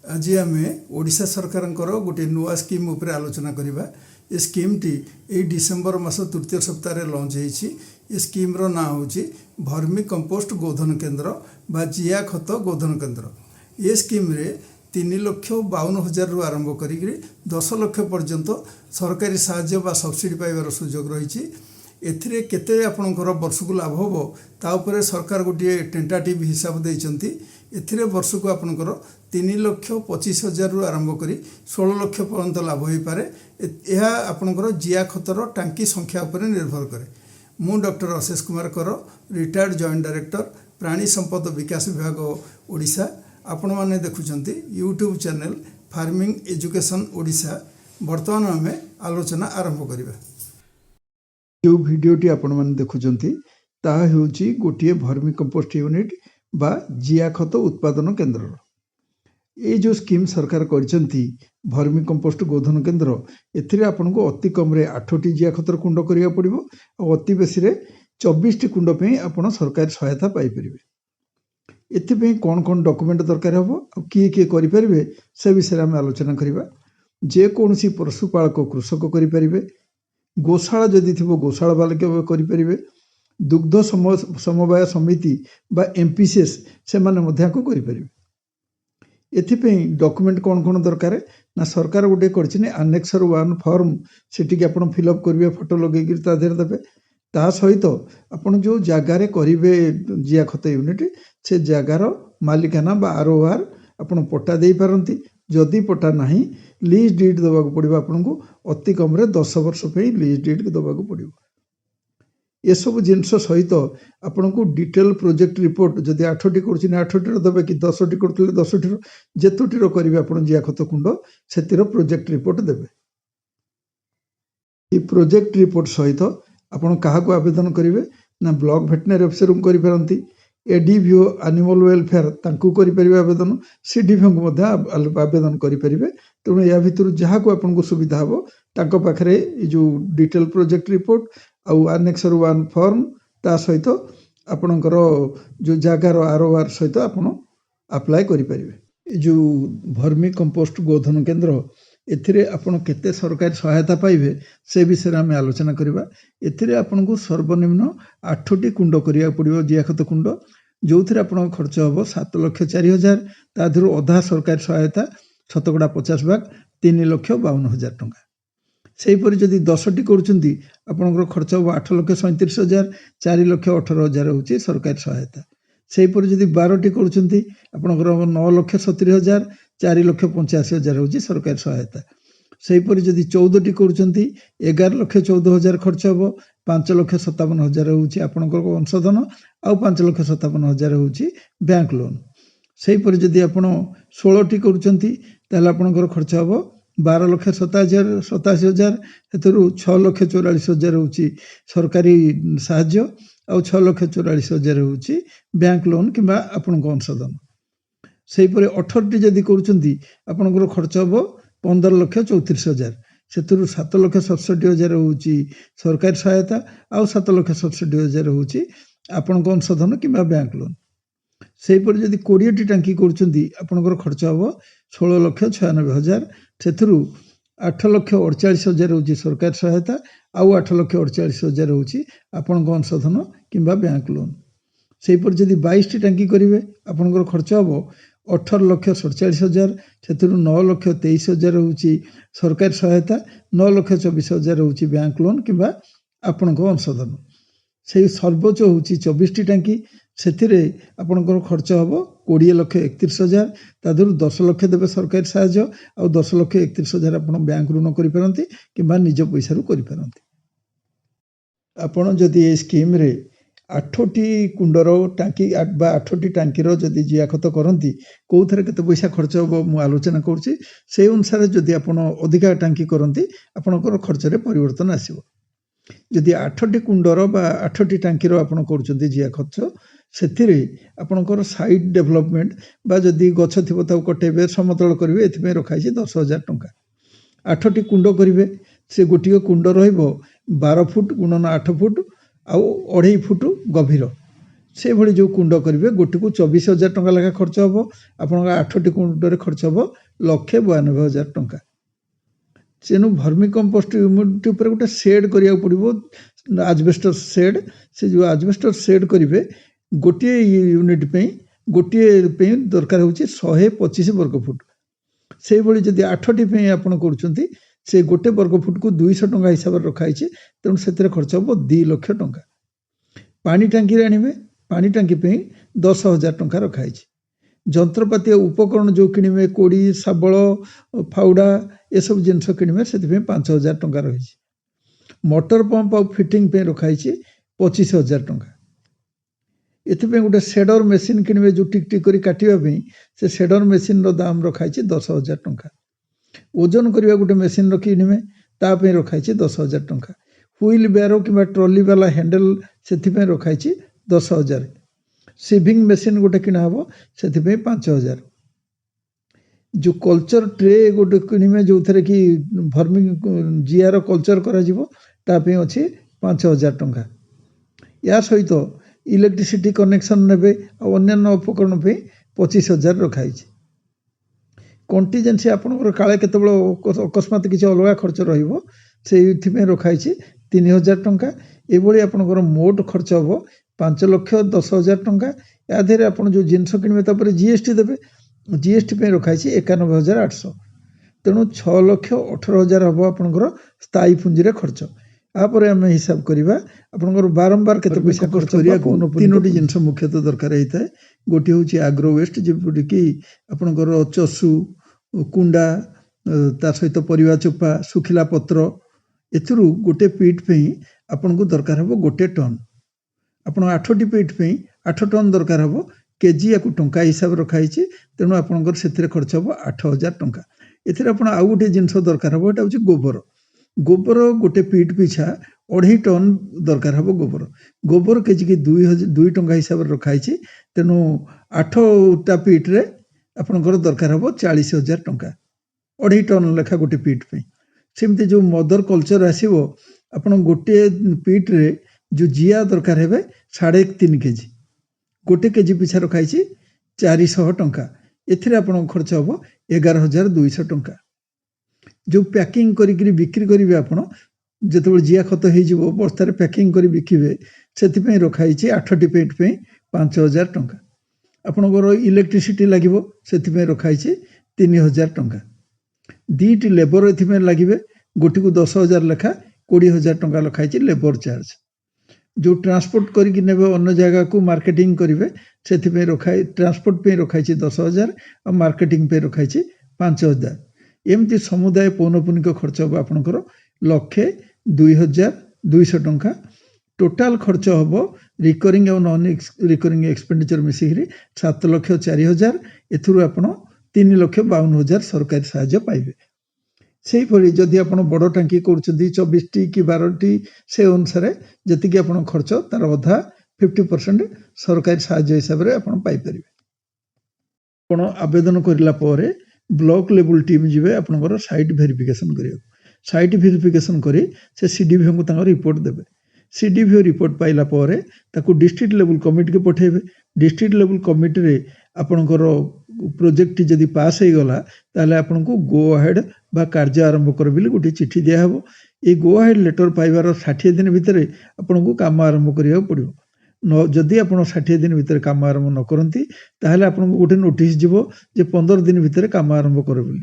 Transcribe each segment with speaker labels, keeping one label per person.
Speaker 1: आज आम ओडिशा सरकार गोटे नुआ स्कीम उपरे आलोचना करवा। ये स्कीम टी ए डिसेम्बर मास तृतीय सप्ताह लॉन्च होती। ये स्कीम रो ना हूँ भर्मी कंपोस्ट गोधन केन्द्र बा जिया खत गोधन केन्द्र। ये स्कीम रे 3,52,000 रु आरंभ करी 10 लाख पर्यंत सरकारी साहाय्य बा सब्सिडी पाइबार सुजोग रही। एथिरे केते आपणकर वर्षको लाभ हो ताऊपर सरकार गोटे टेंटाटिव हिसाब देइचंती। एथिरे वर्षको आपणकर 3,25,000 रु आरंभ करी 16 लाख पर्यंत लाभ हो पारे। यह आपणकर जिया खतर टांकी संख्या उपर निर्भर करे। मु डॉक्टर अशेष कुमार कर रिटायर्ड जॉइंट डायरेक्टर प्राणी संपद विकास विभाग ओडिशा। आपण माने देखुचंती YouTube channel farming education Odisha. वर्तमान आम आलोचना आरंभ करिबा। जो भिडियोटी आपण माने देखुचंती ताहा हेउची गोटिए भर्मी कंपोस्ट यूनिट बा जिया खत उत्पादन केन्द्र। ये जो स्कीम सरकार करचंती भर्मी कंपोस्ट गोधन केन्द्र, एथिरे आपनको अति कम रे 8टी जिया खतर कुंड करिया पड़िबो और अति बेसी रे 24टी कुंड पे आपण सरकारी सहायता पाई परिबे। एथिपे कोन कोन डॉक्यूमेंट दरकार हबो और किए किए करि परिबे से विषय में आलोचना करिबा। जे कोनसी पशुपालक कृषक करि परिबे, गोशाला जदि थिबो गोशाला बालक करि परिबे, दुग्ध समवाय समिति बा एमपीसीएस से माने मध्य को करि परिबे। एथिपे डॉक्यूमेंट कोन कोन दरकार ना सरकार गोटे करछिने एनेक्सर 1 फॉर्म सेटिक आपण फिलअप करिवे, फोटो लगेइ गिर ता देर देबे। ता सहित आपण जो जगार करिवे जिया खत यूनिट से जगार मालिकाना बा आरओआर आपण पट्टा दे पारंती। जदि पट्टा नाही लीज डीड दबाक पड़िबो। आपनको अति कम रे 10 वर्ष पे लीज डीड दबाक पड़िबो। ये सब जिनस सहित आपनको डिटेल प्रोजेक्ट रिपोर्ट जदि 8टी करछिने 8टी देबे कि 10टी करथले 10टी जेतोटी करिवे आपण जिया खत कुंड सेतिर प्रोजेक्ट रिपोर्ट देबे। ये प्रोजेक्ट रिपोर्ट सहित आपण काहाको आवेदन करिवे ना ब्लॉक वेटनरी ऑफिसर को करि पारंती, एडीवीओ एनिमल वेलफेयर तांकू करि परिबे आवेदन, सीडीवीओ को मध्य आवेदन करि परिबे। तेणु या भितर जहाँ को आपनको सुविधा हो तांको पाखरे जो डिटेल प्रोजेक्ट रिपोर्ट आउ एनेक्सर 1 फॉर्म ता सहित आपणकर जो जगार आरओआर सहित आपण अप्लाई करि परिबे। जो भर्मी कंपोस्ट गोधन केन्द्र एथिरे आपण केते सरकारी सहायता पाइबे से विषय में आलोचना करबा। एथिरे आपनको सर्वनिम्न 8टी कुंड करिया पड़िबो जिया खत कुंड, जो थिरे आपण खर्च हबो 7,04,000। ता धरो अधा सरकारी सहायता 50% 3,52,000 टंका। सेहीपरि जदि 10टी करुचंती आपणकर खर्च हबो 8,37,000, 4,18,000 होची सरकारी सहायता। सेहीपरि जदि 12टी करुचंती आपणकर 9,70,000, 4,85,000 होची सरकारी सहायता। सेहीपरि जदि 14टी करुचंती 11,14,000 खर्च हबो, 5,57,000 होची आपणकर अंशधन आउ 5,57,000 होची बैंक लोन। सेहीपरि जदि आपण 16टी करुचंती ताले आपणकर खर्च हबो 12,87,000 हेतु 6,44,000 होची सरकारी साहाय्य आउ 6,44,000 होची बैंक लोन किंबा आपणको अंशधन। सेहीपरि 18टी जदि करुचंती आपणकर खर्च हबो 15,34,000 सेतु 7,67,000 होची सरकारी सहायता आउ 7,67,000 होची आपणको अंशधन किंबा बैंक लोन। सेहीपरि जदि 20टी टांकी करुचंती आपणकर खर्च हबो 16,96,000 सेतु 8,48,000 होची सरकारी सहायता आउ 8,48,000 होची आपणको अंशधन किंबा बैंक लोन। सेहीपरि जदि 22टी टांकी करिवे आपणकर खर्च हबो 18,47,000 सेतु 9,23,000 होची सरकारी सहायता, 9,24,000 होची बैंक लोन किंबा आपणको अंशधन। से सर्वोच्च होची 24टी टांकी सेथिरे आपणकर खर्च हबो 20,31,000। ता धरु 10 लाख देबे सरकारी सहाय्य आ 10,31,000 आपण बैंक ऋण करि परंती किंबा निज पैसा रु करि परंती। आपण जदि ए स्कीम रे 8टी कुंडर टांकी बा 8टी टांकी जदि जिया खत करती कौथरे केते पैसा खर्च हो मु आलोचना करुच्ची। से अनुसार जदि आपण अधिका टांकी करती आपणकर खर्च रे परिवर्तन आसीबो। जदि 8टी कुंडर बा 8टी टांकीर आपण करुचंती जिया खर्च सेथिरे आपणकर साइड डेवलपमेंट बा जदि गछ थिबो ताउ कटेबे समतल करिवे एथिमे रखाइछि 10,000 टंका। 8टी कुंड करिवे से गोटिए कुंड रहइबो 12 फुट गुणन 8 फुट आउ 2.5 फुट गभीर। से भली जो कुंड करेंगे गोटे को 24,000 टंका लेखा खर्च हम आप 8टी कुंडे खर्च हम 1,92,000 टंका तेणु भर्मी कंपोस्ट यूनिट उपर गोटे सेड करिया पड़ो आजबेस्टर सेड से जो आजबेस्टर सेड करेंगे गोटे यूनिट पे गोटे दरकार होची 125 वर्ग फुट से भली जदि 8टी पे आपण करूछंती से गोटे वर्ग फुट को 200 टंका हिसाब से रखाई तेणु से खर्च हम 2 लाख टंका पानी टांकी आनिबे पानी टांकी पे 10,000 टंका रखाई जंत्रपाती उपकरण जो किणवे कोड़ी शाबल फाउड़ा ये सब जिनस किणवे से 5,000 टंका रही मोटर पंप और फिटिंग पे रखाई 25,000 टंका एथि गोटे सेडर मेसीन किणवे जो टिक टिक करी काटिबा से सेडर मेसीन रो दाम रखाई 10,000 टंका ओजन करवा गोटे मेसीन किणवे ताप रखाई 10,000 टंका हुईल बेरो कि ट्रॉली वाला हैंडल से रखाई 10,000 सिविंग मेसीन गोटे किना हम से 5,000 जो कल्चर ट्रे गोटे किणवे जो थे कि भर्मी जीआर कल्चर कर अच्छी 5,000 टंका या सहित इलेक्ट्रिसिटी कनेक्शन ने अन्य उपकरण पे 25,000 रखाई कंटीजेंसी आपंकर काले केत अकस्मात किसी अलग खर्च रही रखाई 3,000 टंका ये आपंकर मोट खर्च हम 5,10,000 टंका या देहरे आप जो जिनस किणवे जीएसटी देवे जीएसटी पे रखाई 91,800 तेणु 6,18,000 हम आपंकर स्थायी पुंजी खर्च यापर आम हिसाब करवा आपंकर बारंबार केते पैसा खर्च करिया तीनोटी जिनस मुख्यतः दरकार होता है गोटे हूँ आग्रो वेस्ट जपटी कि आपंकर चषु कुंडा ता सहित परिवा चोपा सुखिला पत्र एथुरु गोटे पीट पे आपन को दरकार हम गोटे टन आपण 8टी पीट पे 8 टन दरकार हम केजी या टंका हिसाब रखाई तेणु आपंकर से खर्च हम 8,000 टंका एथिरे आपण आउ गोटे जिनस दरकार हम एटा होची गोबर गोबर गोटे पीट पिछा 2.5 टन दरकार हम गोबर गोबर केजी की 2 टंका हिसाब से रखाई तेणु 8टा पीट रे आपंकर दरकार हम 40,000 टंका 2.5 टन लेखा गोटे पीट पे सेमती जो मदर कल्चर आसो आप गोटे पीट रे जो जिया दरकार है 3.5 केजी गोटे केजी पिछा रखाई 400 टंका एथिरे आपन खर्च हम 11,200 टंका जो पैकिंग करी बिक्री करेंगे आपड़ जो जिया खत हो बस्तार पैकिंग कर बिकिबे से रखाई 8टी पेट पे 5,000 टंका आपणकर इलेक्ट्रिसिटी लगे से रखाई 3,000 टंका 2टी लेबर ए लगे गोटी को 10,000 लेखा 20,000 टंका लखाई लेबर चार्ज जो ट्रांसपोर्ट करके नेबे अन्य जगह को मार्केटिंग करेंगे से रखाई ट्रांसपोर्ट पे रखाई 10,000 और मार्केटिंग पे रखाई 5,000 एमती समुदाय पौनपुनिक खर्च हम आपंकर 1,02,200 टंका टोटाल खर्च हम रिकरिंग और नॉन रिकरिंग एक्सपेंडिचर मिसिक 7,04,000 एथुरु आप 3,52,000 सरकारी साहाय्य पाइबे से भली जदि आप बड़ टांकी कर 24टी कि 12टी से अनुसार जी आप खर्च तार अधा 50% सरकारी साहाय्य हिसाब से आपरे आप आवेदन करला ब्लॉक लेवल टीम जीवे आपनकर साइट वेरिफिकेशन करियो साइट वेरिफिकेशन करी से सीडीवीओ को तांकर रिपोर्ट देबे सीडीवीओ रिपोर्ट पाइला परे ताकू डिस्ट्रिक्ट लेवल कमिटी के पठेबे डिस्ट्रिक्ट लेवल कमिटी रे आपनकर प्रोजेक्ट जदि पास हो गला ताले आपनको गो अहेड बा कार्य आरंभ कर बिली गोटे चिट्ठी दिया हबो ए गो अहेड लेटर पाइबार 60 दिन भितर आपनको काम आरंभ करिया पड़ियो न जदि आप 60 दिन भितर काम आरंभ न करती ताहले आपनको गोटे नोटिस जीवो जे 15 दिन भितर काम आरंभ कर बोली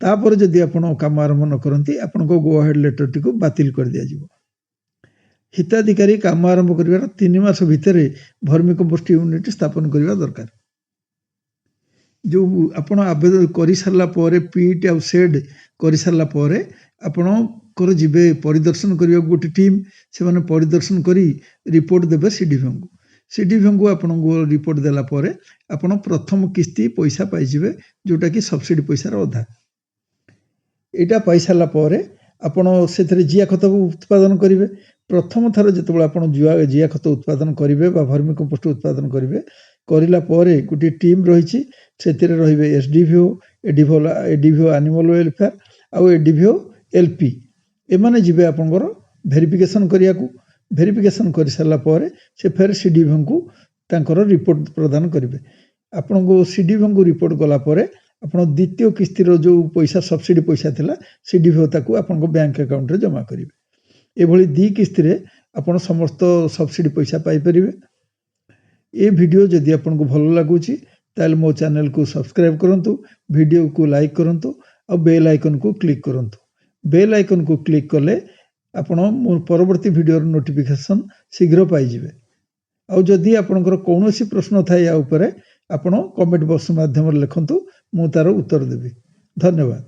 Speaker 1: तापर जदि आप काम आरंभ न करती आपनको गो अहेड लेटर टी को बातिल कर दिया जीवो हिताधिकारी काम आरंभ करिवार 3 मास भितर भर्मी कंपोस्ट यूनिट स्थापन करबा दरकार जो आपण आवेदन कर सारा पीट आ सेड कर सारा आपणकर जीवे परिदर्शन करने गोटे टीम से माने परिदर्शन करी रिपोर्ट देवे सीडीवीओ को आपण रिपोर्ट देला परे आपण प्रथम किस्ती पैसा पाइबे जोटा कि सब्सिडी पैसार अधा यहाँ पाई सारा आपण से जिया खत उत्पादन करेंगे प्रथम थर जो आप जिया खत उत्पादन करेंगे भर्मी कंपोस्ट उत्पादन करेंगे करला गोटे टीम रही से रे एसडीवीओ एडीवीओ एनिमल वेलफेयर आउ एडीवीओ एलपी एमाने जीवे आपंकर वेरिफिकेशन करिया को वेरिफिकेशन कर सारा से फेर सीडीवीओ को ତାଙ୍କର ରିପୋର୍ଟ ପ୍ରଦାନ କରିବେ। ଆପଣଙ୍କୁ CDVOଙ୍କୁ ରିପୋର୍ଟ ଗଲା ପରେ ଆପଣ ଦ୍ୱିତୀୟ କିସ୍ତିର ଯେଉଁ ପଇସା ସବସିଡି ପଇସା ଥିଲା CDVO ତାକୁ ଆପଣଙ୍କ ବ୍ୟାଙ୍କ ଆକାଉଣ୍ଟରେ ଜମା କରିବେ। ଏଭଳି 2 କିସ୍ତିରେ ଆପଣ ସମସ୍ତ ସବସିଡି ପଇସା ପାଇପାରିବେ। ଏ ଭିଡ଼ିଓ ଯଦି ଆପଣଙ୍କୁ ଭଲ ଲାଗୁଛି ତାହେଲେ ମୋ ଚ୍ୟାନେଲକୁ ସବସ୍କ୍ରାଇବ୍ କରନ୍ତୁ, ଭିଡ଼ିଓକୁ ଲାଇକ୍ କରନ୍ତୁ ଆଉ ବେଲ୍ ଆଇକନ୍କୁ କ୍ଲିକ୍ କରନ୍ତୁ। ବେଲ୍ ଆଇକନ୍କୁ କ୍ଲିକ୍ କଲେ ଆପଣ ମୋ ପରବର୍ତ୍ତୀ ଭିଡ଼ିଓର ନୋଟିଫିକେସନ୍ ଶୀଘ୍ର ପାଇଯିବେ। ଆଉ ଯଦି ଆପଣଙ୍କର କୌଣସି ପ୍ରଶ୍ନ ଥାଏ ୟା ଉପରେ ଆପଣ କମେଣ୍ଟ ବକ୍ସ ମାଧ୍ୟମରେ ଲେଖନ୍ତୁ, ମୁଁ ତାର ଉତ୍ତର ଦେବି। ଧନ୍ୟବାଦ।